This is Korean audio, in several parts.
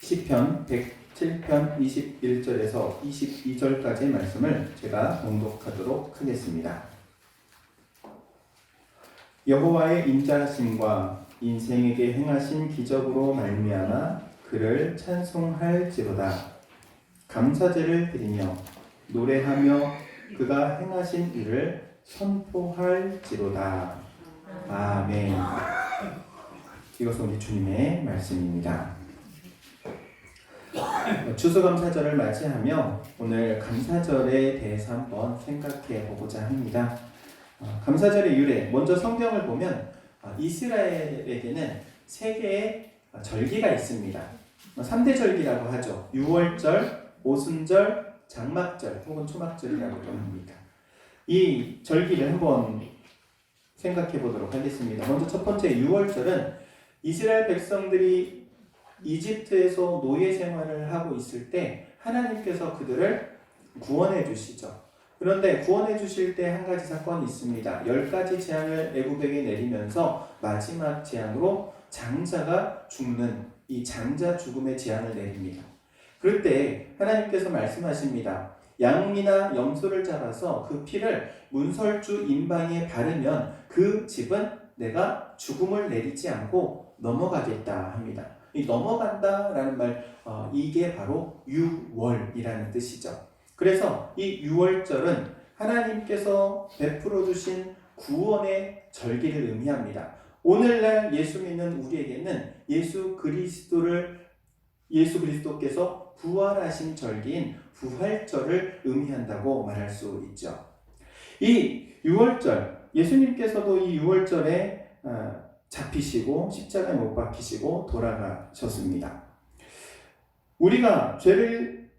시편 107편 21절에서 22절까지의 말씀을 제가 봉독하도록 하겠습니다. 여호와의 인자하심과 인생에게 행하신 기적으로 말미암아 그를 찬송할지로다. 감사제를 드리며 노래하며 그가 행하신 일을 선포할지로다. 아멘. 이것은 우리 주님의 말씀입니다. 추수감사절을 맞이하며 오늘 감사절에 대해서 한번 생각해 보고자 합니다. 감사절의 유래, 먼저 성경을 보면 이스라엘에게는 세 개의 절기가 있습니다. 3대 절기라고 하죠. 유월절, 오순절, 장막절 혹은 초막절이라고도 합니다. 이 절기를 한번 생각해 보도록 하겠습니다. 먼저 첫 번째 유월절은 이스라엘 백성들이 이집트에서 노예 생활을 하고 있을 때 하나님께서 그들을 구원해 주시죠. 그런데 구원해 주실 때 한 가지 사건이 있습니다. 10가지 재앙을 애굽에게 내리면서 마지막 재앙으로 장자가 죽는 이 장자 죽음의 재앙을 내립니다. 그럴 때 하나님께서 말씀하십니다. 양이나 염소를 잡아서 그 피를 문설주 임방에 바르면 그 집은 내가 죽음을 내리지 않고 넘어가겠다 합니다. 이 넘어간다라는 말, 이게 바로 유월이라는 뜻이죠. 그래서 이 유월절은 하나님께서 베풀어 주신 구원의 절기를 의미합니다. 오늘날 예수 믿는 우리에게는 예수 그리스도께서 부활하신 절기인 부활절을 의미한다고 말할 수 있죠. 이 유월절, 예수님께서도 이 유월절에 잡히시고 십자가에 못 박히시고 돌아가셨습니다. 우리가 죄를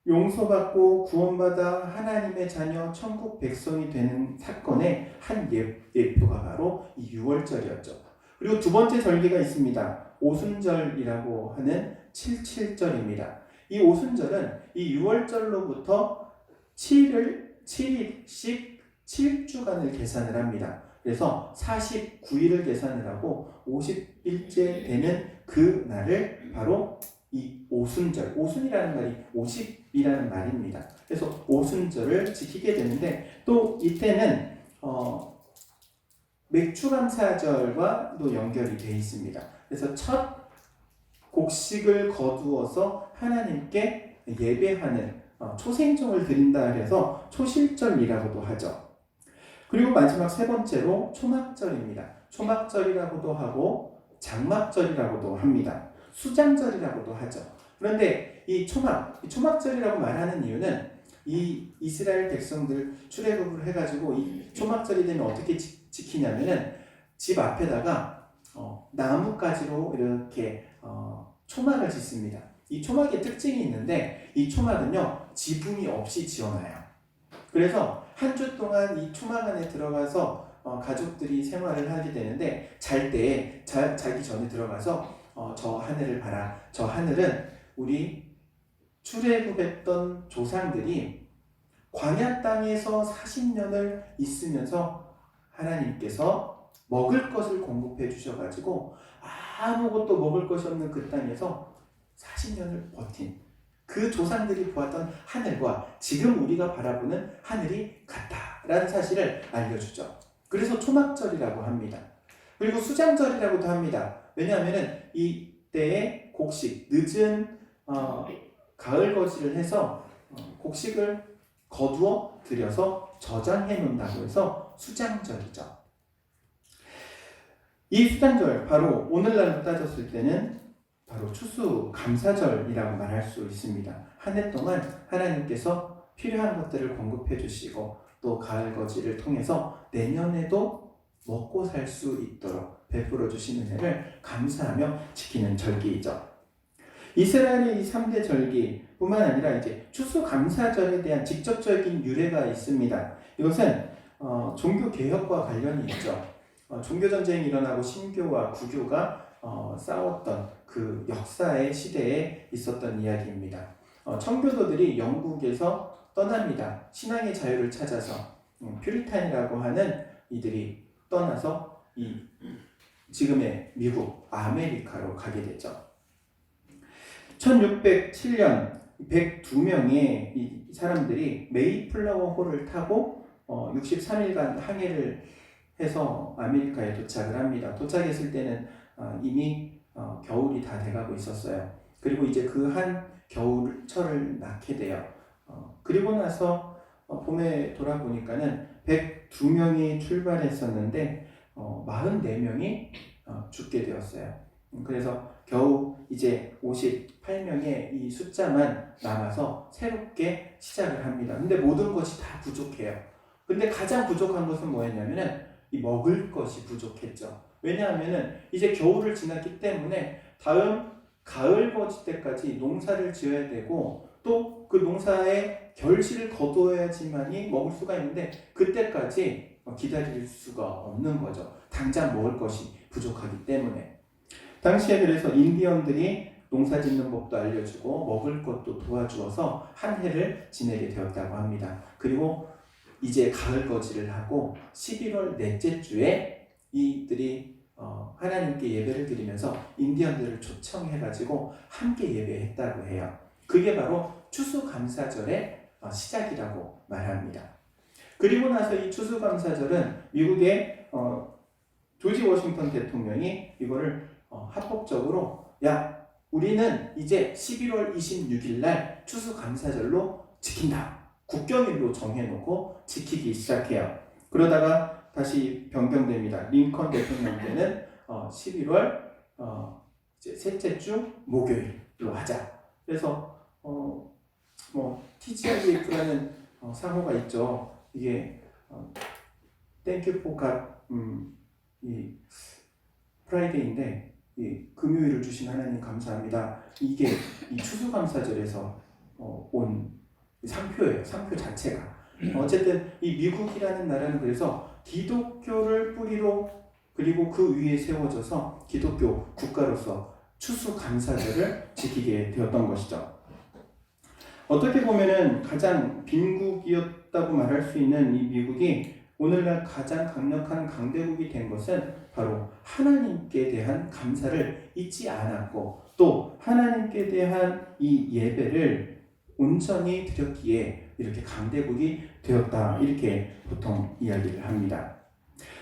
용서받고 구원받아 하나님의 자녀 천국 백성이 되는 사건의 한 예표가 바로 이 유월절이었죠. 그리고 두 번째 절기가 있습니다. 오순절이라고 하는 77절입니다. 이 오순절은 이 유월절로부터 7일씩 7주간을 계산을 합니다. 그래서 49일을 계산을 하고 50일째 되는 그 날을 바로 이 오순절, 오순이라는 말이 50이라는 말입니다. 그래서 오순절을 지키게 되는데 또 이때는 맥추감사절과도 연결이 되어 있습니다. 그래서 첫 곡식을 거두어서 하나님께 예배하는 초생종을 드린다 해서 초실절이라고도 하죠. 그리고 마지막 세 번째로 초막절입니다. 초막절이라고도 하고 장막절이라고도 합니다. 수장절이라고도 하죠. 그런데 이 초막절이라고 말하는 이유는 이 이스라엘 백성들 출애굽을 해가지고 이 초막절이 되면 어떻게 지키냐면은 집 앞에다가 나뭇가지로 이렇게 초막을 짓습니다. 이 초막의 특징이 있는데 이 초막은요 지붕이 없이 지어놔요. 그래서 한 주 동안 이 초막 안에 들어가서 가족들이 생활을 하게 되는데 잘 때 자기 전에 들어가서 저 하늘을 봐라. 저 하늘은 우리 출애굽했던 조상들이 광야 땅에서 40년을 있으면서 하나님께서 먹을 것을 공급해 주셔가지고 아무것도 먹을 것이 없는 그 땅에서 40년을 버틴 그 조상들이 보았던 하늘과 지금 우리가 바라보는 하늘이 같다라는 사실을 알려주죠. 그래서 초막절이라고 합니다. 그리고 수장절이라고도 합니다. 왜냐하면 이때에 곡식, 늦은 가을 거지를 해서 곡식을 거두어 들여서 저장해 놓는다고 해서 수장절이죠. 이 수장절, 바로 오늘날로 따졌을 때는 바로 추수감사절이라고 말할 수 있습니다. 한 해 동안 하나님께서 필요한 것들을 공급해 주시고 또 가을 거지를 통해서 내년에도 먹고 살 수 있도록 베풀어 주시는 은혜를 감사하며 지키는 절기이죠. 이스라엘의 이 3대 절기뿐만 아니라 이제 추수감사절에 대한 직접적인 유래가 있습니다. 이것은 종교 개혁과 관련이 있죠. 종교전쟁이 일어나고 신교와 구교가 싸웠던 그 역사의 시대에 있었던 이야기입니다. 청교도들이 영국에서 떠납니다. 신앙의 자유를 찾아서 퓨리탄이라고 하는 이들이 떠나서 이 지금의 미국, 아메리카로 가게 되죠. 1607년 102명의 이 사람들이 메이플라워 호를 타고 63일간 항해를 해서 아메리카에 도착을 합니다. 도착했을 때는 이미 겨울이 다 돼가고 있었어요. 그리고 이제 그 한 겨울철을 낳게 돼요. 그리고 나서 봄에 돌아보니까는 102명이 출발했었는데 44명이 죽게 되었어요. 그래서 겨우 이제 58명의 이 숫자만 남아서 새롭게 시작을 합니다. 근데 모든 것이 다 부족해요. 근데 가장 부족한 것은 뭐였냐면은 이 먹을 것이 부족했죠. 왜냐하면은 이제 겨울을 지났기 때문에 다음 가을 거지 때까지 농사를 지어야 되고 또 그 농사의 결실을 거둬야지만이 먹을 수가 있는데 그때까지 기다릴 수가 없는 거죠. 당장 먹을 것이 부족하기 때문에. 당시에 그래서 인디언들이 농사 짓는 법도 알려주고 먹을 것도 도와주어서 한 해를 지내게 되었다고 합니다. 그리고 이제 가을 거지를 하고 11월 넷째 주에 이들이 하나님께 예배를 드리면서 인디언들을 초청해가지고 함께 예배했다고 해요. 그게 바로 추수감사절의 시작이라고 말합니다. 그리고 나서 이 추수감사절은 미국의 조지 워싱턴 대통령이 이거를 합법적으로 우리는 이제 11월 26일 날 추수감사절로 지킨다. 국경일로 정해놓고 지키기 시작해요. 그러다가 다시 변경됩니다. 링컨 대통령 때는 11월 이제 셋째 주 목요일로 하자. 그래서 TGIF라는 상호가 있죠. 이게 Thank you for God 이 프라이데이인데 이 금요일을 주신 하나님 감사합니다. 이게 이 추수감사절에서 온 상표예요. 상표 자체가. 어쨌든 이 미국이라는 나라는 그래서 기독교를 뿌리로 그리고 그 위에 세워져서 기독교 국가로서 추수감사절을 지키게 되었던 것이죠. 어떻게 보면은 가장 빈국이었다고 말할 수 있는 이 미국이 오늘날 가장 강력한 강대국이 된 것은 바로 하나님께 대한 감사를 잊지 않았고 또 하나님께 대한 이 예배를 온전히 드렸기에 이렇게 강대국이 되었다 이렇게 보통 이야기를 합니다.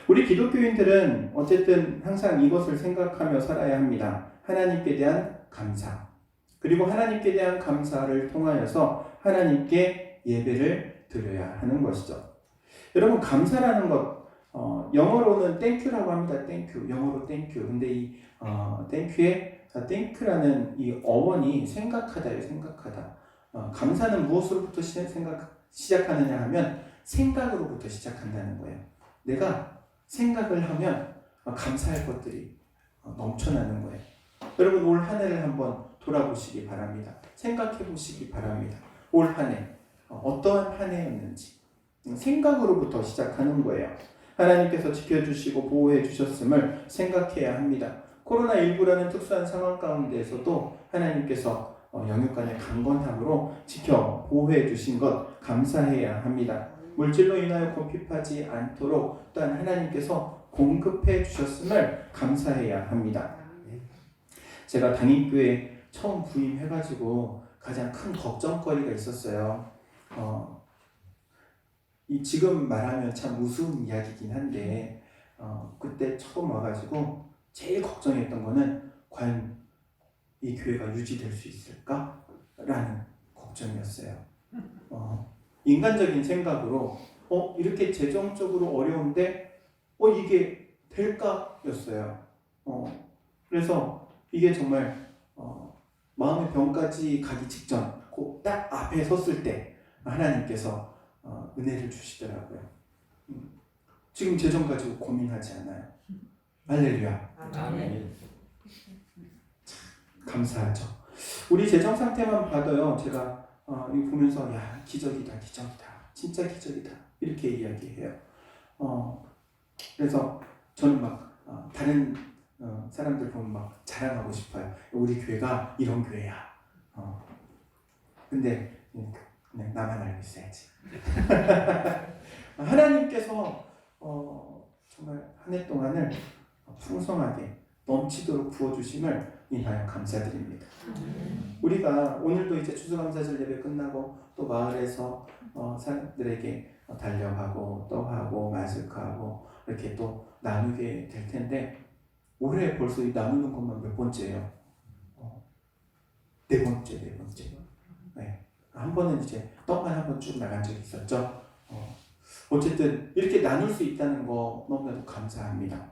우리 기독교인들은 어쨌든 항상 이것을 생각하며 살아야 합니다. 하나님께 대한 감사 그리고 하나님께 대한 감사를 통하여서 하나님께 예배를 드려야 하는 것이죠. 여러분 감사라는 것 영어로는 땡큐라고 합니다. 땡큐 영어로 땡큐. 근데 이 땡큐의 땡큐라는 이 어원이 생각하다예요. 생각하다. 감사는 무엇으로부터 시작하느냐 하면 생각으로부터 시작한다는 거예요. 내가 생각을 하면 감사할 것들이 넘쳐나는 거예요. 여러분 올 한 해를 한번 돌아보시기 바랍니다. 생각해 보시기 바랍니다. 올 한 해 어떠한 한 해였는지 생각으로부터 시작하는 거예요. 하나님께서 지켜주시고 보호해 주셨음을 생각해야 합니다. 코로나19라는 특수한 상황 가운데에서도 하나님께서 영육간의 강건함으로 지켜 보호해 주신 것 감사해야 합니다. 물질로 인하여 궁핍하지 않도록 또한 하나님께서 공급해 주셨음을 감사해야 합니다. 제가 당임교회 처음 부임해가지고 가장 큰 걱정거리가 있었어요. 지금 말하면 참 우스운 이야기긴 한데 그때 처음 와가지고 제일 걱정했던 거는 과연 이 교회가 유지될 수 있을까? 라는 걱정이었어요. 인간적인 생각으로 이렇게 재정적으로 어려운데 이게 될까? 였어요. 그래서 이게 정말 마음의 병까지 가기 직전 그 딱 앞에 섰을 때 하나님께서 은혜를 주시더라고요. 지금 재정 가지고 고민하지 않아요. 할렐루야. 아멘. 감사하죠. 우리 재정 상태만 봐도요. 제가 이거 보면서 기적이다, 기적이다, 진짜 기적이다 이렇게 이야기해요. 그래서 저는 막 다른 사람들 보면 막 자랑하고 싶어요. 우리 교회가 이런 교회야. 근데 그냥 나만 알고 있어야지. 하나님께서 정말 한 해 동안을 풍성하게 넘치도록 부어주심을 인하여 감사드립니다. 우리가 오늘도 이제 추수감사절 예배 끝나고 또 마을에서 사람들에게 달력하고 떡하고 마스크하고 이렇게 또 나누게 될 텐데, 올해 벌써 이 나누는 것만 몇 번째예요? 네 번째. 네. 한 번은 이제 떡만 한 번 쭉 나간 적이 있었죠. 어쨌든 이렇게 나눌 수 있다는 거 너무나도 감사합니다.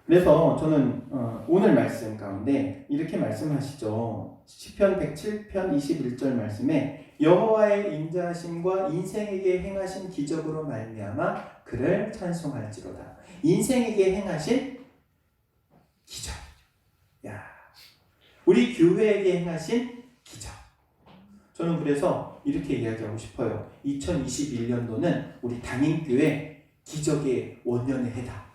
그래서 저는 오늘 말씀 가운데 이렇게 말씀하시죠. 시편 107편 21절 말씀에 여호와의 인자하심과 인생에게 행하신 기적으로 말미암아 그를 찬송할지로다. 인생에게 행하신 기적. 야, 우리 교회에게 행하신 기적. 저는 그래서 이렇게 이야기하고 싶어요. 2021년도는 우리 당인교회 기적의 원년의 해다.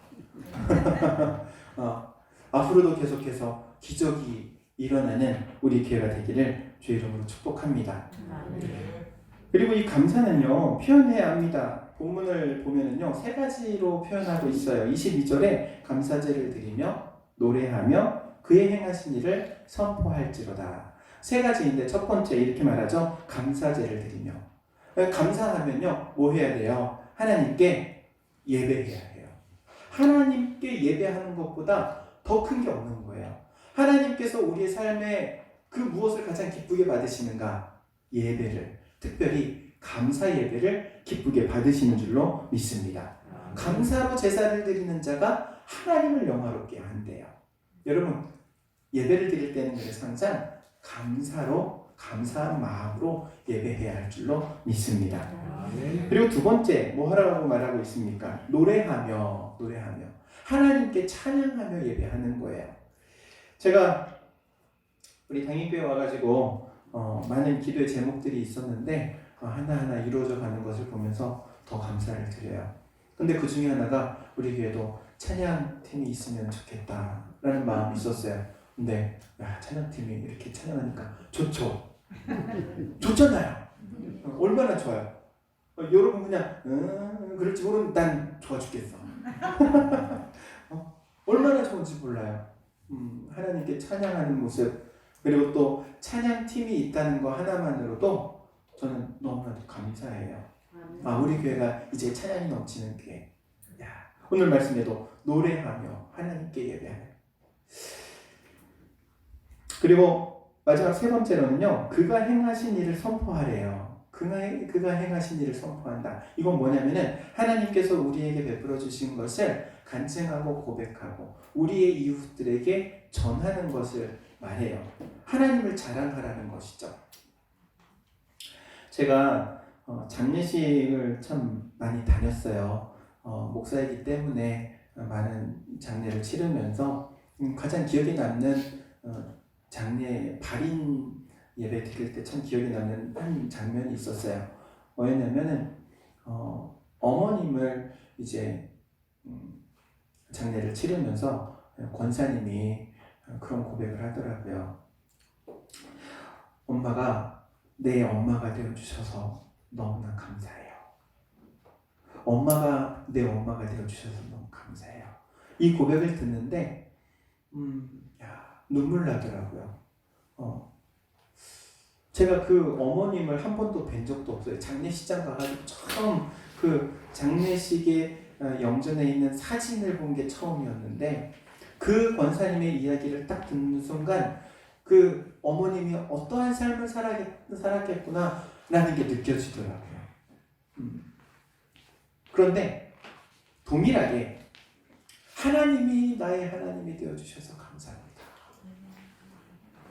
앞으로도 계속해서 기적이 일어나는 우리 교회가 되기를 주의 이름으로 축복합니다. 그리고 이 감사는요, 표현해야 합니다. 본문을 보면은요, 세 가지로 표현하고 있어요. 22절에 감사제를 드리며 노래하며 그의 행하신 일을 선포할지로다. 세 가지인데 첫 번째 이렇게 말하죠. 감사제를 드리며. 감사하면요, 뭐 해야 돼요? 하나님께 예배해야 해요. 하나님께 예배하는 것보다 더 큰 게 없는 거예요. 하나님께서 우리의 삶에 그 무엇을 가장 기쁘게 받으시는가? 예배를, 특별히 감사 예배를 기쁘게 받으시는 줄로 믿습니다. 감사로 제사를 드리는 자가 하나님을 영화롭게 한대요. 여러분, 예배를 드릴 때는 그래서 항상 감사한 마음으로 예배해야 할 줄로 믿습니다. 그리고 두 번째, 뭐 하라고 말하고 있습니까? 노래하며 하나님께 찬양하며 예배하는 거예요. 제가 우리 당인교회 와가지고 많은 기도의 제목들이 있었는데 하나하나 이루어져 가는 것을 보면서 더 감사를 드려요. 근데 그 중에 하나가 우리 교회도 찬양팀이 있으면 좋겠다라는 마음이 있었어요. 근데 찬양팀이 이렇게 찬양하니까 좋잖아요. 얼마나 좋아요. 여러분 그냥 그럴지 모르는 난 좋아 죽겠어. 얼마나 좋은지 몰라요. 하나님께 찬양하는 모습, 그리고 또 찬양팀이 있다는 거 하나만으로도 저는 너무나도 감사해요. 우리 교회가 이제 찬양이 넘치는 교회. 오늘 말씀에도 노래하며 하나님께 예배하는. 그리고 마지막 세 번째로는요, 그가 행하신 일을 선포하래요. 그가 행하신 일을 선포한다. 이건 뭐냐면은 하나님께서 우리에게 베풀어 주신 것을 간증하고 고백하고 우리의 이웃들에게 전하는 것을 말해요. 하나님을 자랑하라는 것이죠. 제가 장례식을 참 많이 다녔어요. 목사이기 때문에 많은 장례를 치르면서 가장 기억에 남는 장례 발인 예배 드릴 때 참 기억에 남는 한 장면이 있었어요. 뭐였냐면은 어머님을 이제 장례를 치르면서 권사님이 그런 고백을 하더라고요. 엄마가 내 엄마가 되어주셔서 너무나 감사해요. 엄마가 내 엄마가 되어주셔서 너무 감사해요. 이 고백을 듣는데 눈물 나더라고요. 제가 그 어머님을 한 번도 뵌 적도 없어요. 장례식장 가가지고 처음 그 장례식에 영전에 있는 사진을 본 게 처음이었는데, 그 권사님의 이야기를 딱 듣는 순간 그 어머님이 어떠한 삶을 살았겠구나 라는 게 느껴지더라고요. 그런데 동일하게 하나님이 나의 하나님이 되어주셔서 감사합니다.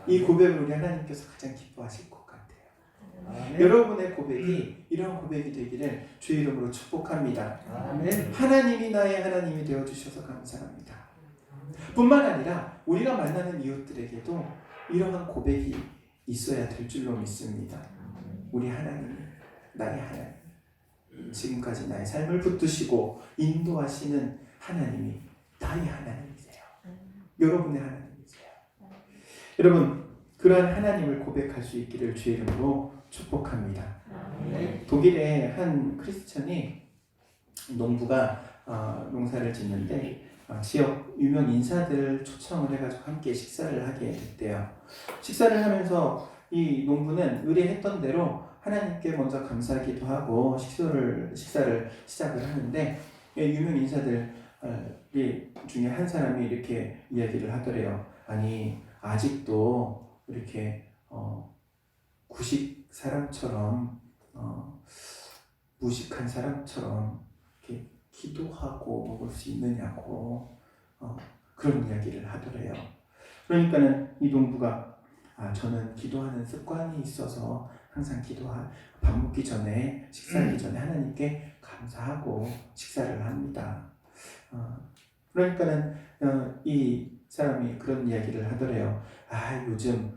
이 고백을 우리 하나님께서 가장 기뻐하실 것 같아요. 여러분의 고백이 이런 고백이 되기를 주의 이름으로 축복합니다. 하나님이 나의 하나님이 되어주셔서 감사합니다. 뿐만 아니라 우리가 만나는 이웃들에게도 이러한 고백이 있어야 될 줄로 믿습니다. 우리 하나님이 나의 하나님, 지금까지 나의 삶을 붙드시고 인도하시는 하나님이 나의 하나님이세요. 여러분의 하나님이세요. 여러분, 그러한 하나님을 고백할 수 있기를 주의 이름으로 축복합니다. 독일의 한 크리스천이 농부가 농사를 짓는데 지역 유명 인사들을 초청을 해가지고 함께 식사를 하게 됐대요. 식사를 하면서 이 농부는 의뢰했던 대로 하나님께 먼저 감사하기도 하고 식사를 시작을 하는데 유명 인사들 중에 한 사람이 이렇게 이야기를 하더래요. 아니 아직도 이렇게 구식 사람처럼 무식한 사람처럼 이렇게 기도하고 먹을 수 있느냐고 그런 이야기를 하더래요. 그러니까는 이 농부가 저는 기도하는 습관이 있어서 항상 밥 먹기 전에 식사하기 전에 하나님께 감사하고 식사를 합니다. 그러니까는 이 사람이 그런 이야기를 하더래요. 요즘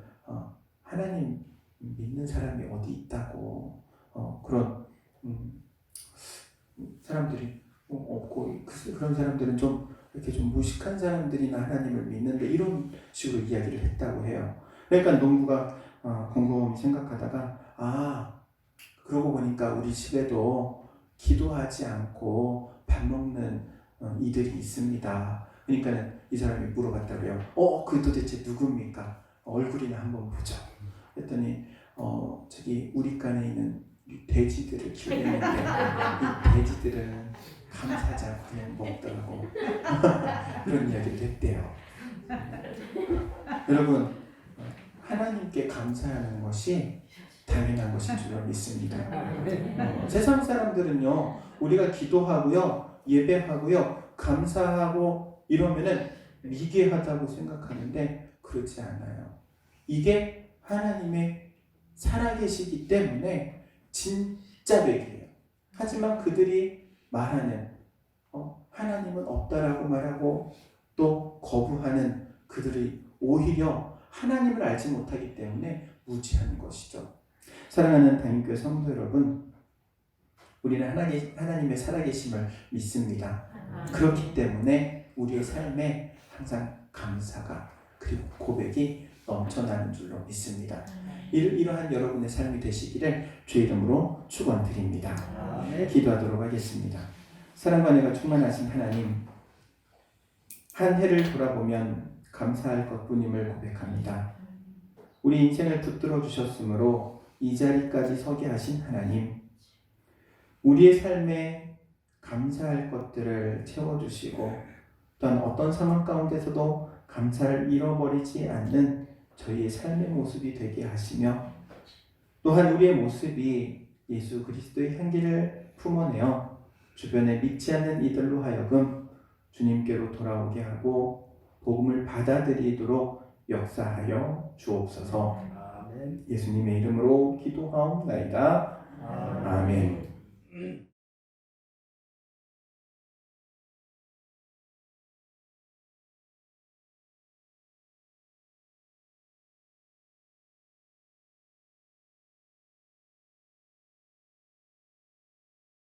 하나님 믿는 사람이 어디 있다고 그런 사람들이 없고 그런 사람들은 좀 이렇게 좀 무식한 사람들이나 하나님을 믿는데 이런 식으로 이야기를 했다고 해요. 그러니까 농부가 곰곰이 생각하다가 그러고 보니까 우리 집에도 기도하지 않고 밥 먹는 이들이 있습니다. 그러니까 이 사람이 물어봤다고요. 그 도대체 누굽니까? 얼굴이나 한번 보죠. 그랬더니 저기 우리 간에 있는 돼지들을 키우는데 이 돼지들은 감사하지 않고 그냥 먹더라고. 그런 이야기를 했대요. 여러분, 하나님께 감사하는 것이 당연한 것인 줄 믿습니다. 세상 사람들은요, 우리가 기도하고요, 예배하고요, 감사하고 이러면은 미개하다고 생각하는데 그렇지 않아요. 이게 하나님의 살아계시기 때문에 진짜 백이에요. 하지만 그들이 말하는 하나님은 없다라고 말하고 또 거부하는 그들이 오히려 하나님을 알지 못하기 때문에 무지한 것이죠. 사랑하는 담임교회 성도 여러분, 우리는 하나님의 살아계심을 믿습니다. 그렇기 때문에 우리의 삶에 항상 감사가 그리고 고백이 넘쳐나는 줄로 믿습니다. 이러한 여러분의 삶이 되시기를 주의 이름으로 축원드립니다. 기도하도록 하겠습니다. 사랑과 은혜가 충만하신 하나님, 한 해를 돌아보면 감사할 것뿐임을 고백합니다. 우리 인생을 붙들어 주셨으므로 이 자리까지 서게 하신 하나님, 우리의 삶에 감사할 것들을 채워주시고 또한 어떤 상황 가운데서도 감사를 잃어버리지 않는 저희의 삶의 모습이 되게 하시며 또한 우리의 모습이 예수 그리스도의 향기를 품어내어 주변에 믿지 않는 이들로 하여금 주님께로 돌아오게 하고 복음을 받아들이도록 역사하여 주옵소서. 아멘. 예수님의 이름으로 기도하옵나이다. 아멘.